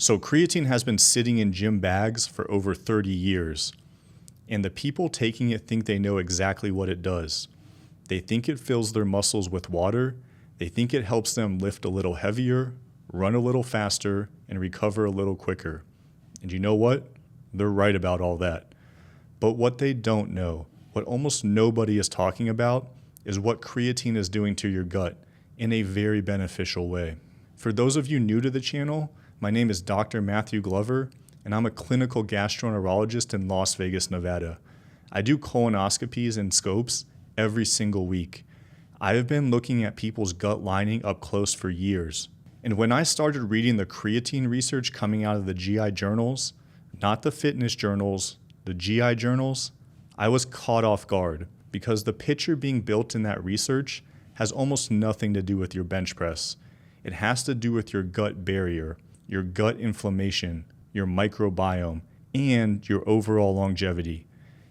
So creatine has been sitting in gym bags for over 30 years, and the people taking it think they know exactly what it does. They think it fills their muscles with water, they think it helps them lift a little heavier, run a little faster, and recover a little quicker. And you know what? They're right about all that. But what they don't know, what almost nobody is talking about, is what creatine is doing to your gut in a very beneficial way. For those of you new to the channel, my name is Dr. Matthew Glover, and I'm a clinical gastroenterologist in Las Vegas, Nevada. I do colonoscopies and scopes every single week. I have been looking at people's gut lining up close for years. And when I started reading the creatine research coming out of the GI journals, not the fitness journals, the GI journals, I was caught off guard because the picture being built in that research has almost nothing to do with your bench press. It has to do with your gut barrier, your gut inflammation, your microbiome, and your overall longevity.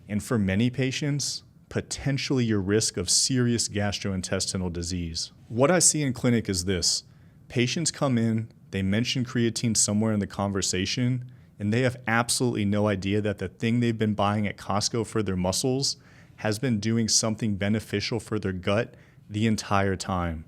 And for many patients, potentially your risk of serious gastrointestinal disease. What I see in clinic is this. Patients come in, they mention creatine somewhere in the conversation, and they have absolutely no idea that the thing they've been buying at Costco for their muscles has been doing something beneficial for their gut the entire time.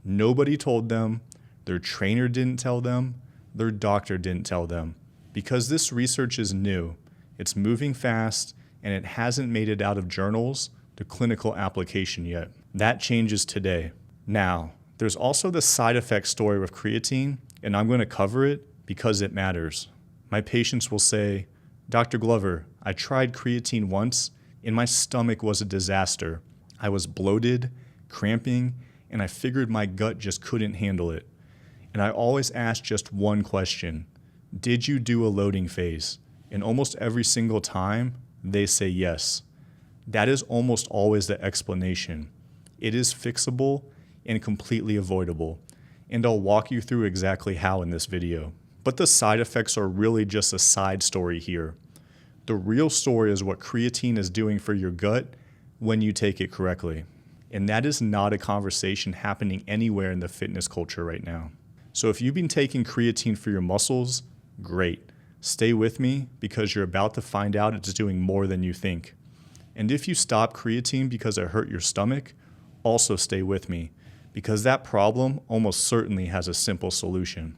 Nobody told them, their trainer didn't tell them, their doctor didn't tell them, because this research is new, it's moving fast, and it hasn't made it out of journals to clinical application yet. That changes today. Now, there's also the side effect story with creatine, and I'm going to cover it because it matters. My patients will say, Dr. Glover, I tried creatine once, and my stomach was a disaster. I was bloated, cramping, and I figured my gut just couldn't handle it. And I always ask just one question. Did you do a loading phase? And almost every single time, they say yes. That is almost always the explanation. It is fixable and completely avoidable. And I'll walk you through exactly how in this video. But the side effects are really just a side story here. The real story is what creatine is doing for your gut when you take it correctly. And that is not a conversation happening anywhere in the fitness culture right now. So if you've been taking creatine for your muscles, great. Stay with me because you're about to find out it's doing more than you think. And if you stop creatine because it hurt your stomach, also stay with me because that problem almost certainly has a simple solution.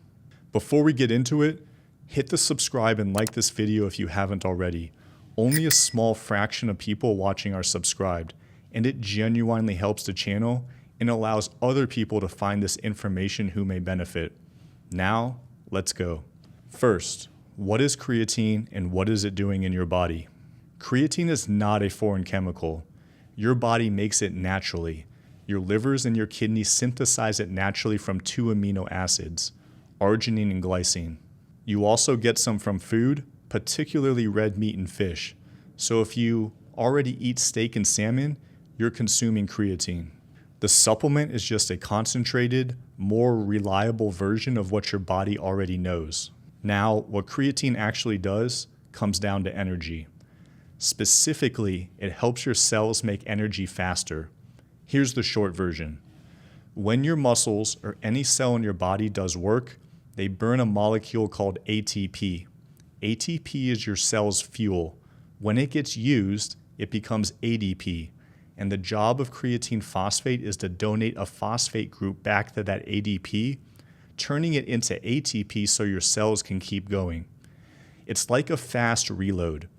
Before we get into it, hit the subscribe and like this video if you haven't already. Only a small fraction of people watching are subscribed, and it genuinely helps the channel and allows other people to find this information who may benefit. Now, let's go. First, what is creatine and what is it doing in your body? Creatine is not a foreign chemical. Your body makes it naturally. Your livers and your kidneys synthesize it naturally from 2 amino acids, arginine and glycine. You also get some from food, particularly red meat and fish. So if you already eat steak and salmon, you're consuming creatine. The supplement is just a concentrated, more reliable version of what your body already knows. Now, what creatine actually does comes down to energy. Specifically, it helps your cells make energy faster. Here's the short version. When your muscles or any cell in your body does work, they burn a molecule called ATP. ATP is your cell's fuel. When it gets used, it becomes ADP. And the job of creatine phosphate is to donate a phosphate group back to that ADP, turning it into ATP so your cells can keep going. It's like a fast reload.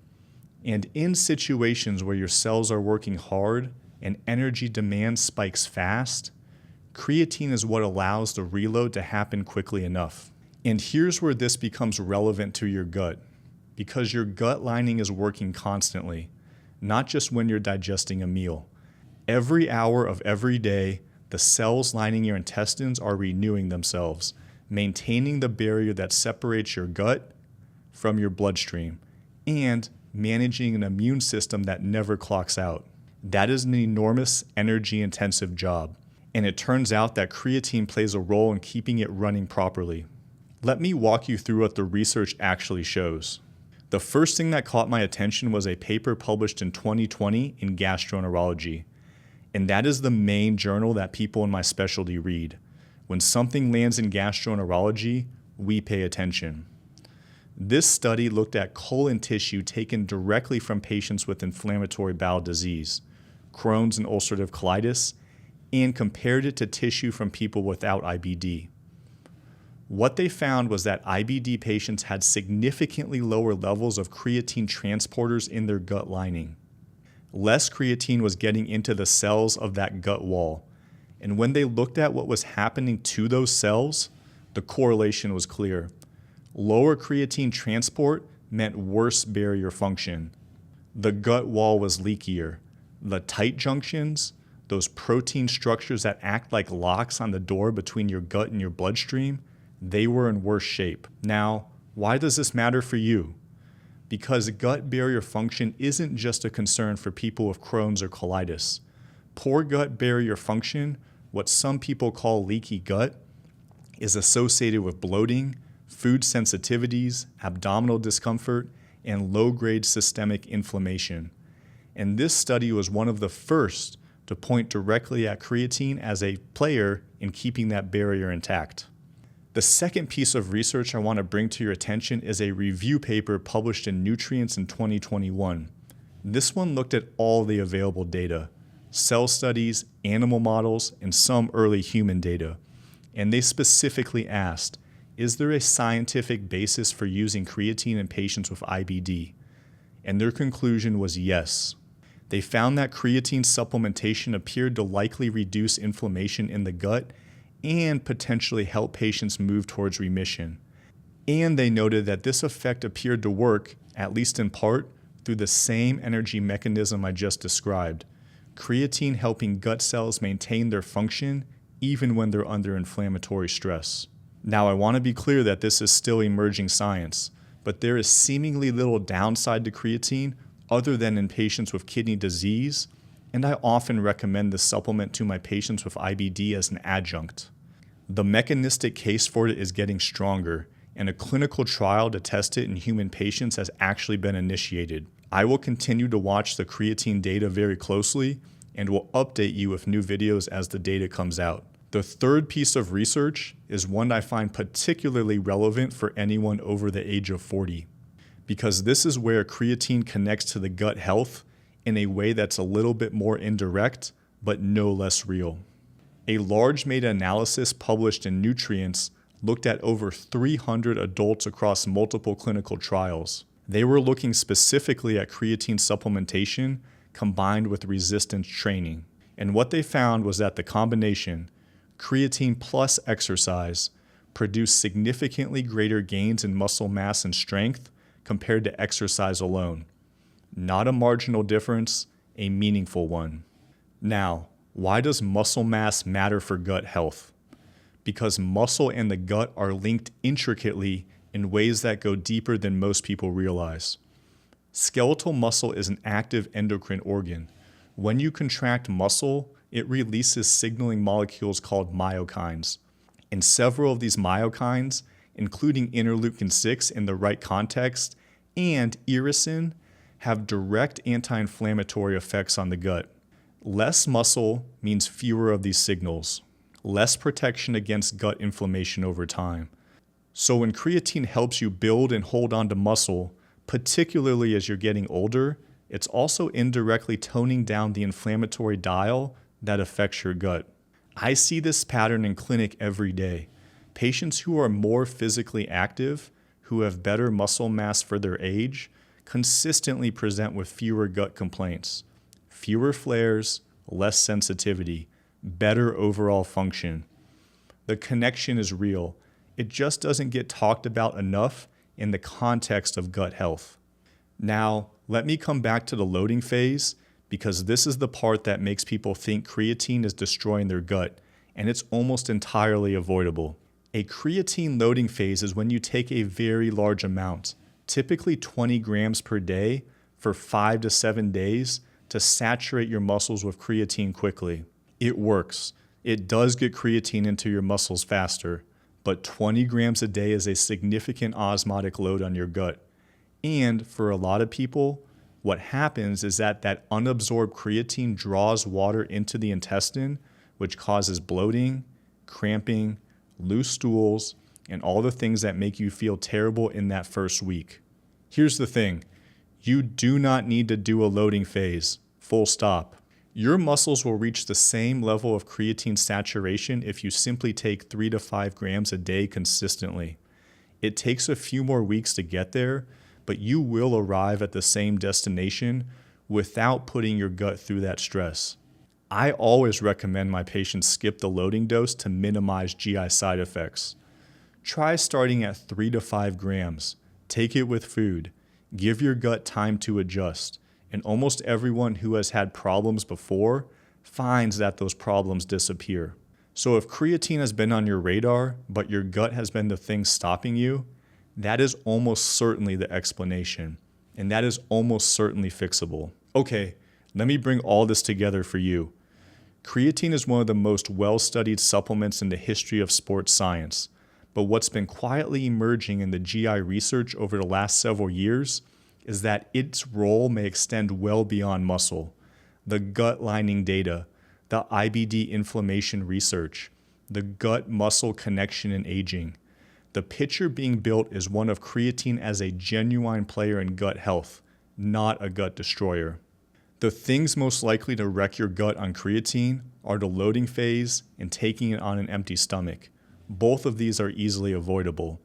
And in situations where your cells are working hard and energy demand spikes fast, creatine is what allows the reload to happen quickly enough. And here's where this becomes relevant to your gut, because your gut lining is working constantly, not just when you're digesting a meal. Every hour of every day, the cells lining your intestines are renewing themselves, maintaining the barrier that separates your gut from your bloodstream, and managing an immune system that never clocks out. That is an enormous energy-intensive job, and it turns out that creatine plays a role in keeping it running properly. Let me walk you through what the research actually shows. The first thing that caught my attention was a paper published in 2020 in Gastroenterology. And that is the main journal that people in my specialty read. When something lands in gastroenterology, we pay attention. This study looked at colon tissue taken directly from patients with inflammatory bowel disease, Crohn's and ulcerative colitis, and compared it to tissue from people without IBD. What they found was that IBD patients had significantly lower levels of creatine transporters in their gut lining. Less creatine was getting into the cells of that gut wall, and when they looked at what was happening to those cells, the correlation was clear. Lower creatine transport meant worse barrier function. The gut wall was leakier. The tight junctions, those protein structures that act like locks on the door between your gut and your bloodstream, they were in worse shape. Now, why does this matter for you? Because gut barrier function isn't just a concern for people with Crohn's or colitis. Poor gut barrier function, what some people call leaky gut, is associated with bloating, food sensitivities, abdominal discomfort, and low-grade systemic inflammation. And this study was one of the first to point directly at creatine as a player in keeping that barrier intact. The second piece of research I want to bring to your attention is a review paper published in Nutrients in 2021. This one looked at all the available data, cell studies, animal models, and some early human data. And they specifically asked, is there a scientific basis for using creatine in patients with IBD? And their conclusion was yes. They found that creatine supplementation appeared to likely reduce inflammation in the gut and potentially help patients move towards remission. And they noted that this effect appeared to work, at least in part, through the same energy mechanism I just described. Creatine helping gut cells maintain their function even when they're under inflammatory stress. Now, I want to be clear that this is still emerging science, but there is seemingly little downside to creatine other than in patients with kidney disease, and I often recommend this supplement to my patients with IBD as an adjunct. The mechanistic case for it is getting stronger, and a clinical trial to test it in human patients has actually been initiated. I will continue to watch the creatine data very closely and will update you with new videos as the data comes out. The third piece of research is one I find particularly relevant for anyone over the age of 40, because this is where creatine connects to the gut health in a way that's a little bit more indirect, but no less real. A large meta-analysis published in Nutrients looked at over 300 adults across multiple clinical trials. They were looking specifically at creatine supplementation combined with resistance training. And what they found was that the combination, creatine plus exercise, produced significantly greater gains in muscle mass and strength compared to exercise alone. Not a marginal difference, a meaningful one. Now, why does muscle mass matter for gut health? Because muscle and the gut are linked intricately in ways that go deeper than most people realize. Skeletal muscle is an active endocrine organ. When you contract muscle, it releases signaling molecules called myokines. And several of these myokines, including interleukin-6 in the right context, and irisin, have direct anti-inflammatory effects on the gut. Less muscle means fewer of these signals, less protection against gut inflammation over time. So when creatine helps you build and hold on to muscle, particularly as you're getting older, it's also indirectly toning down the inflammatory dial that affects your gut. I see this pattern in clinic every day. Patients who are more physically active, who have better muscle mass for their age, consistently present with fewer gut complaints. Fewer flares, less sensitivity, better overall function. The connection is real. It just doesn't get talked about enough in the context of gut health. Now, let me come back to the loading phase, because this is the part that makes people think creatine is destroying their gut, and it's almost entirely avoidable. A creatine loading phase is when you take a very large amount, typically 20 grams per day, for 5 to 7 days to saturate your muscles with creatine quickly. It works. It does get creatine into your muscles faster, but 20 grams a day is a significant osmotic load on your gut. And for a lot of people, what happens is that unabsorbed creatine draws water into the intestine, which causes bloating, cramping, loose stools, and all the things that make you feel terrible in that first week. Here's the thing. You do not need to do a loading phase. Full stop. Your muscles will reach the same level of creatine saturation if you simply take 3 to 5 grams a day consistently. It takes a few more weeks to get there, but you will arrive at the same destination without putting your gut through that stress. I always recommend my patients skip the loading dose to minimize GI side effects. Try starting at 3 to 5 grams. Take it with food. Give your gut time to adjust. And almost everyone who has had problems before finds that those problems disappear. So if creatine has been on your radar, but your gut has been the thing stopping you, that is almost certainly the explanation. And that is almost certainly fixable. Okay, let me bring all this together for you. Creatine is one of the most well-studied supplements in the history of sports science. But what's been quietly emerging in the GI research over the last several years is that its role may extend well beyond muscle. The gut lining data, the IBD inflammation research, the gut-muscle connection in aging. The picture being built is one of creatine as a genuine player in gut health, not a gut destroyer. The things most likely to wreck your gut on creatine are the loading phase and taking it on an empty stomach. Both of these are easily avoidable.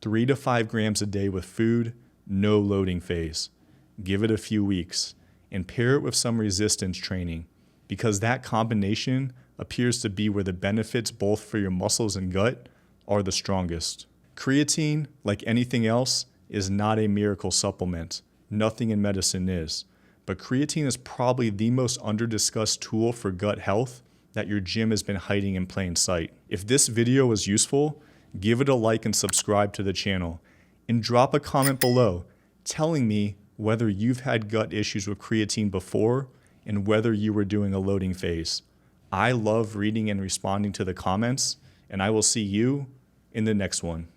3 to 5 grams a day with food, no loading phase. Give it a few weeks and pair it with some resistance training because that combination appears to be where the benefits both for your muscles and gut are the strongest. Creatine, like anything else, is not a miracle supplement. Nothing in medicine is. But creatine is probably the most under-discussed tool for gut health that your gym has been hiding in plain sight. If this video was useful, give it a like and subscribe to the channel. And drop a comment below telling me whether you've had gut issues with creatine before and whether you were doing a loading phase. I love reading and responding to the comments, and I will see you in the next one.